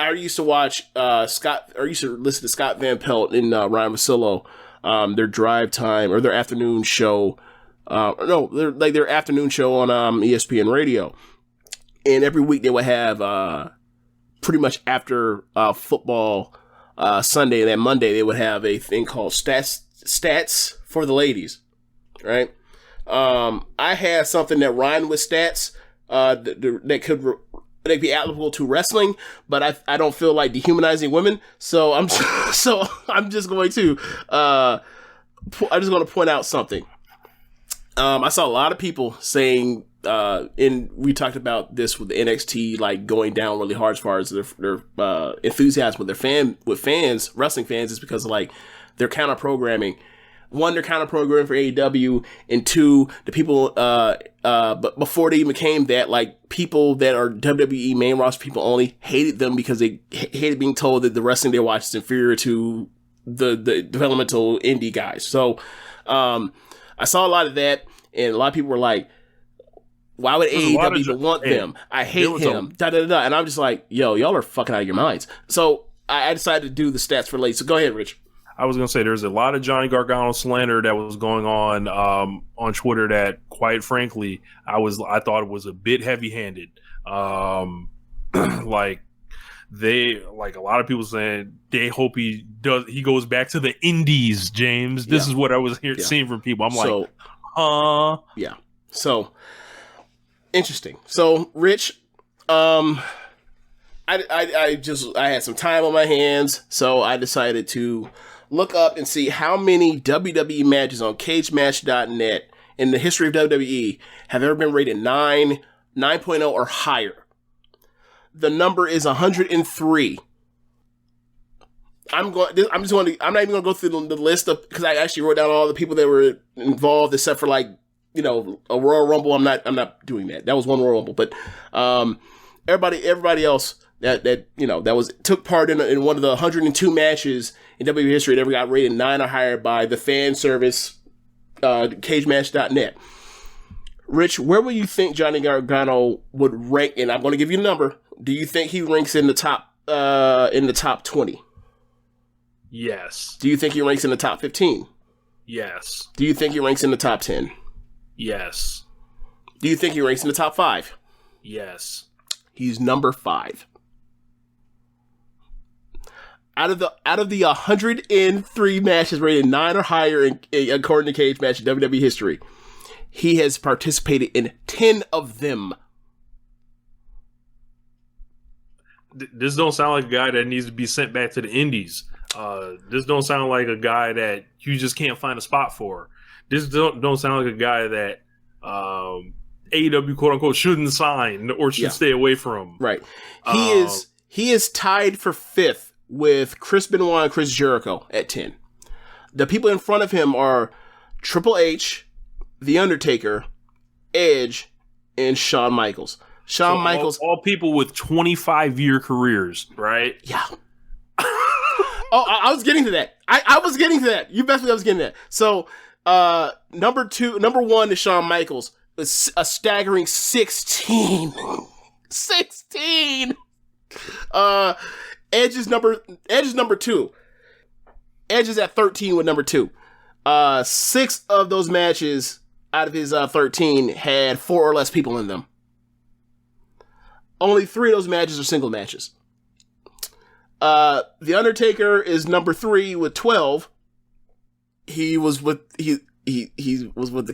I used to watch Scott, or used to listen to Scott Van Pelt and Ryan Russillo, their drive time or their afternoon show. Their afternoon show on ESPN Radio, and every week they would have pretty much after football Sunday and then Monday they would have a thing called stats for the ladies, right? I had something that rhymed with stats that could be applicable to wrestling, but I don't feel like dehumanizing women, so I'm just going to point out something. I saw a lot of people saying, and we talked about this with the NXT, like going down really hard as far as their enthusiasm with wrestling fans, is because of like their counter programming. One, they're counter programming for AEW, and two, the people, but before they even became that, like people that are WWE main roster people only hated them because they hated being told that the wrestling they watch is inferior to the developmental indie guys. So, I saw a lot of that, and a lot of people were like, why would AEW even want them? I hate him, and I'm just like, yo, y'all are fucking out of your minds. So I decided to do the stats for late. So go ahead, Rich. I was going to say there's a lot of Johnny Gargano slander that was going on Twitter that, quite frankly, I thought it was a bit heavy-handed. Like a lot of people saying they hope he goes back to the indies, James. This is what I was seeing from people. I'm yeah. So interesting. So Rich, I had some time on my hands, so I decided to look up and see how many WWE matches on cagematch.net in the history of WWE have ever been rated 9.0 or higher. The number is 103. I'm not even going to go through the list of, because I actually wrote down all the people that were involved, except for like, a Royal Rumble. I'm not doing that. That was one Royal Rumble, but everybody else that took part in one of the 102 matches in WWE history that ever got rated 9 or higher by the fan service cagematch.net. Rich, where would you think Johnny Gargano would rank? And I'm going to give you a number. Do you think he ranks in the top 20? Yes. Do you think he ranks in the top 15? Yes. Do you think he ranks in the top 10? Yes. Do you think he ranks in the top 5? Yes. He's number 5. Out of the 103 matches rated 9 or higher according to Cage Match in WWE history, he has participated in 10 of them. This don't sound like a guy that needs to be sent back to the indies. This don't sound like a guy that you just can't find a spot for. This don't sound like a guy that AEW quote unquote shouldn't sign or should stay away from. Right. He is tied for 5th with Chris Benoit and Chris Jericho at 10. The people in front of him are Triple H, The Undertaker, Edge, and Shawn Michaels. Michaels, all people with 25-year careers, right? Yeah. I was getting to that. I was getting to that. You best believe I was getting to that. So, number 1 is Shawn Michaels. It's a staggering 16. 16. Edge is number 2. Edge is at 13 with number 2. 6 of those matches out of his 13 had 4 or less people in them. Only 3 of those matches are single matches. The Undertaker is number 3 with 12. He was with the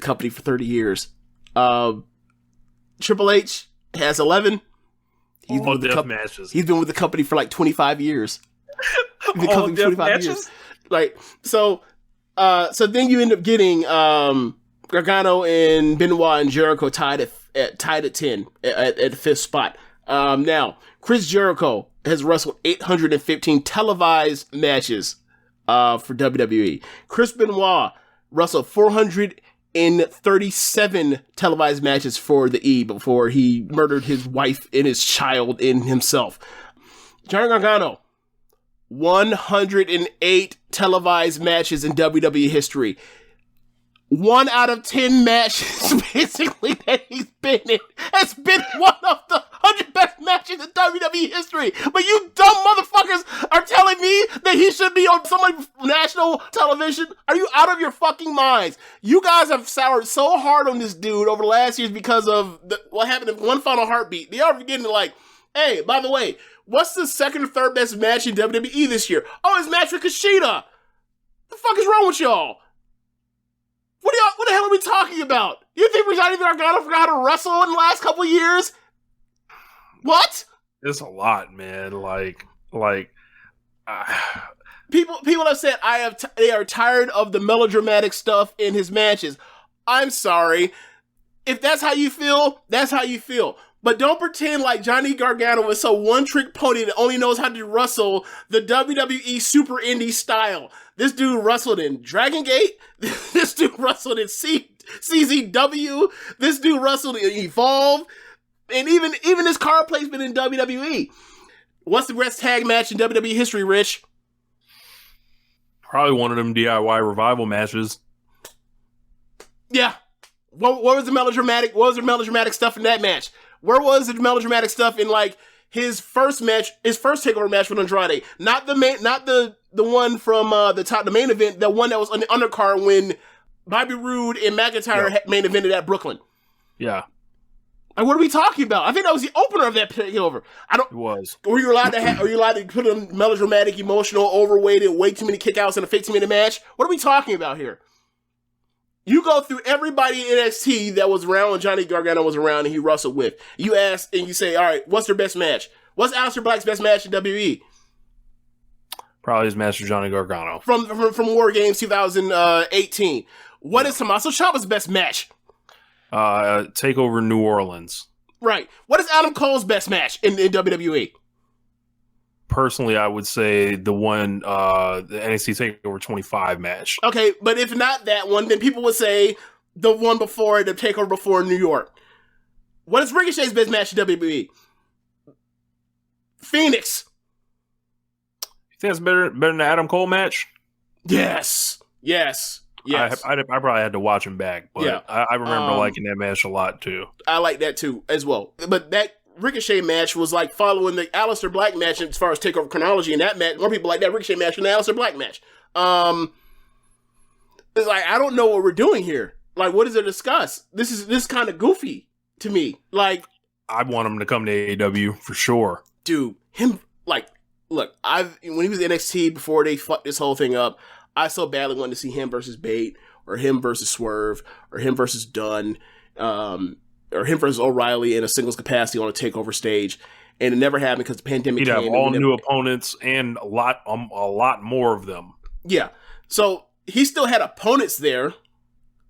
company for 30 years. Triple H has 11. He's been with the company for like 25 years. All death matches? Like, so then you end up getting Gargano and Benoit and Jericho tied at 10 at the 5th spot. Now, Chris Jericho has wrestled 815 televised matches for WWE. Chris Benoit wrestled 437 televised matches for the E before he murdered his wife and his child and himself. Johnny Gargano, 108 televised matches in WWE history. 1 out of 10 matches, basically, that he's been in has been one of the 100 best matches in WWE history, but you dumb motherfuckers are telling me that he should be on some national television? Are you out of your fucking minds? You guys have soured so hard on this dude over the last years because of what happened in One Final Heartbeat. They are forgetting to like, hey, by the way, what's the second or third best match in WWE this year? Oh, it's match with Kushida. The fuck is wrong with y'all? What the hell are we talking about? You think Johnny Gargano forgot how to wrestle in the last couple of years? What? It's a lot, man. People have said they are tired of the melodramatic stuff in his matches. I'm sorry. If that's how you feel, that's how you feel. But don't pretend like Johnny Gargano is some one-trick pony that only knows how to wrestle the WWE Super Indie style. This dude wrestled in Dragon Gate. This dude wrestled in CZW. This dude wrestled in Evolve. And even his card placement in WWE. What's the best tag match in WWE history, Rich? Probably one of them DIY revival matches. Yeah. What was the melodramatic? What was the melodramatic stuff in that match? Where was the melodramatic stuff in like his first match, his first takeover match with Andrade? Not the one from the main event, the one that was on the undercard when Bobby Roode and McIntyre main evented at Brooklyn. Yeah. And what are we talking about? I think that was the opener of that takeover. It was. Were you allowed to put a melodramatic, emotional, overweighted, way too many kickouts in a 15-minute match? What are we talking about here? You go through everybody in NXT that was around when Johnny Gargano was around and he wrestled with. You ask and you say, all right, what's their best match? What's Aleister Black's best match in WWE? Probably his match with Johnny Gargano. From War Games 2018. What is Tommaso Ciampa's best match? Takeover New Orleans. Right. What is Adam Cole's best match in WWE? Personally, I would say the one, the NXT TakeOver 25 match. Okay, but if not that one, then people would say the one before, the TakeOver before New York. What is Ricochet's best match in WWE? Phoenix. You think it's better than the Adam Cole match? Yes. I probably had to watch him back, but yeah. I remember liking that match a lot too. I like that too as well. But that Ricochet match was like following the Aleister Black match as far as takeover chronology. In that match, more people like that Ricochet match than the Aleister Black match. It's like I don't know what we're doing here. Like, what is it to discuss? This is kind of goofy to me. Like, I want him to come to AEW for sure, dude. Him like, look, when he was in NXT before they fucked this whole thing up. I so badly wanted to see him versus Bate, or him versus Swerve, or him versus Dunn, or him versus O'Reilly in a singles capacity on a takeover stage, and it never happened because the pandemic came. He'd have all new opponents and a lot more of them. Yeah, so he still had opponents there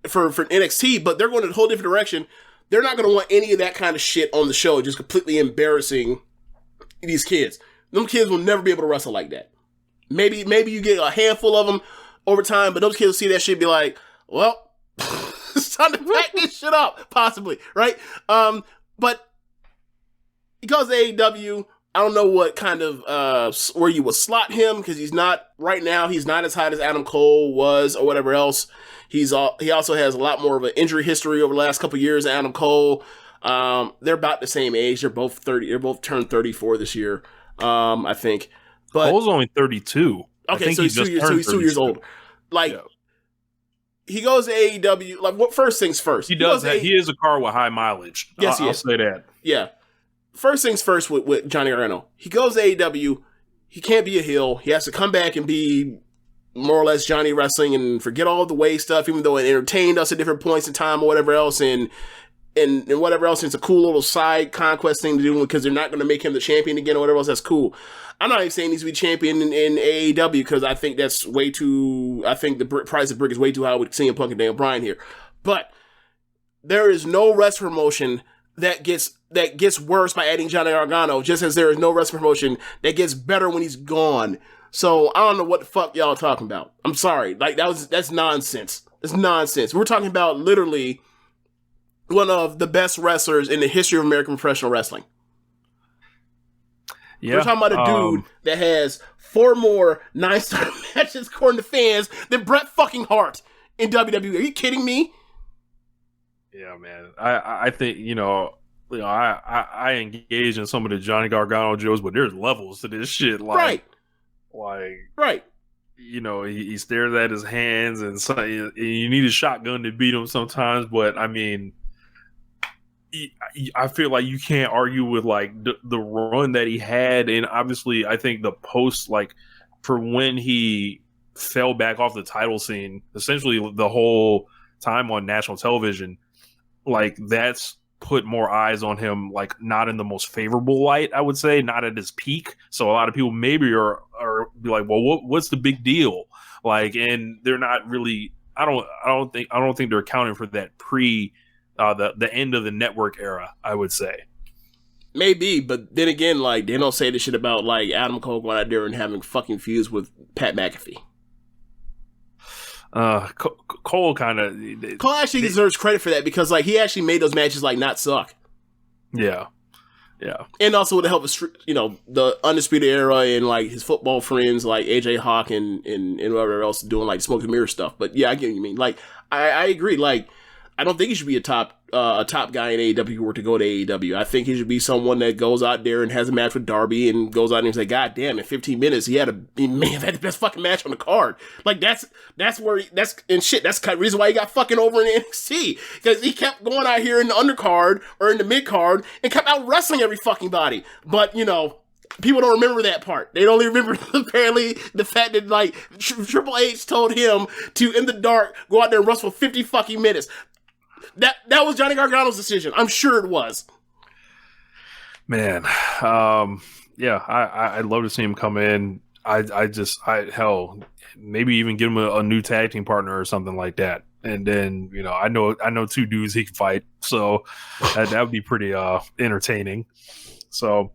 for NXT, but they're going in a whole different direction. They're not going to want any of that kind of shit on the show, just completely embarrassing these kids. Them kids will never be able to wrestle like that. Maybe you get a handful of them over time, but those kids will see that shit and be like, well, it's time to pack this shit up, possibly, right? But he goes to AEW. I don't know what kind of, where you would slot him, because he's not as hot as Adam Cole was or whatever else. He also has a lot more of an injury history over the last couple of years than Adam Cole. They're about the same age. They're both 30. They're both turned 34 this year, I think. But Cole's only 32. Okay, so he's 2 years old. Like, yeah. He goes to AEW. Like, what? First things first. He is a car with high mileage. Yes, I'll say that. Yeah. First things first with Johnny Gargano. He goes to AEW. He can't be a heel. He has to come back and be more or less Johnny Wrestling and forget all the way stuff, even though it entertained us at different points in time or whatever else. And whatever else, it's a cool little side conquest thing to do because they're not going to make him the champion again or whatever else. That's cool. I'm not even saying he needs to be champion in AEW because I think that's way too. I think the price of brick is way too high with CM Punk and Daniel Bryan here. But there is no wrestling promotion that gets worse by adding Johnny Gargano, just as there is no wrestling promotion that gets better when he's gone. So I don't know what the fuck y'all are talking about. I'm sorry. Like that's nonsense. It's nonsense. We're talking about literally one of the best wrestlers in the history of American professional wrestling. Yeah, we're talking about a dude that has 4 more 9-star matches according to fans than Bret fucking Hart in WWE. Are you kidding me? Yeah, man. I think, I engage in some of the Johnny Gargano jokes, but there's levels to this shit. Like, right. He stares at his hands, and so you need a shotgun to beat him sometimes. But I mean, I feel like you can't argue with like the run that he had, and obviously, I think the post like for when he fell back off the title scene, essentially the whole time on national television, like that's put more eyes on him, like not in the most favorable light, I would say, not at his peak. So a lot of people maybe are be like, well, what's the big deal? Like, and they're not really. I don't think they're accounting for that the end of the network era, I would say. Maybe, but then again, like they don't say this shit about like Adam Cole going out there and having fucking feuds with Pat McAfee. Cole actually deserves credit for that because like he actually made those matches like not suck. Yeah, and also with the help of the Undisputed Era and like his football friends like AJ Hawk and whoever else doing like smoke and mirror stuff. But yeah, I get what you mean. Like I agree. Like I don't think he should be a top guy in AEW who were to go to AEW. I think he should be someone that goes out there and has a match with Darby and goes out there and say, God damn, in 15 minutes he may have had the best fucking match on the card. Like that's the reason why he got fucking over in NXT. Because he kept going out here in the undercard or in the mid card and kept out wrestling every fucking body. But people don't remember that part. They only remember apparently the fact that like Triple H told him to in the dark go out there and wrestle for 50 fucking minutes. That was Johnny Gargano's decision. I'm sure it was. Man, yeah, I'd love to see him come in. Hell, maybe even give him a new tag team partner or something like that. And then I know two dudes he can fight, so that would be pretty entertaining. So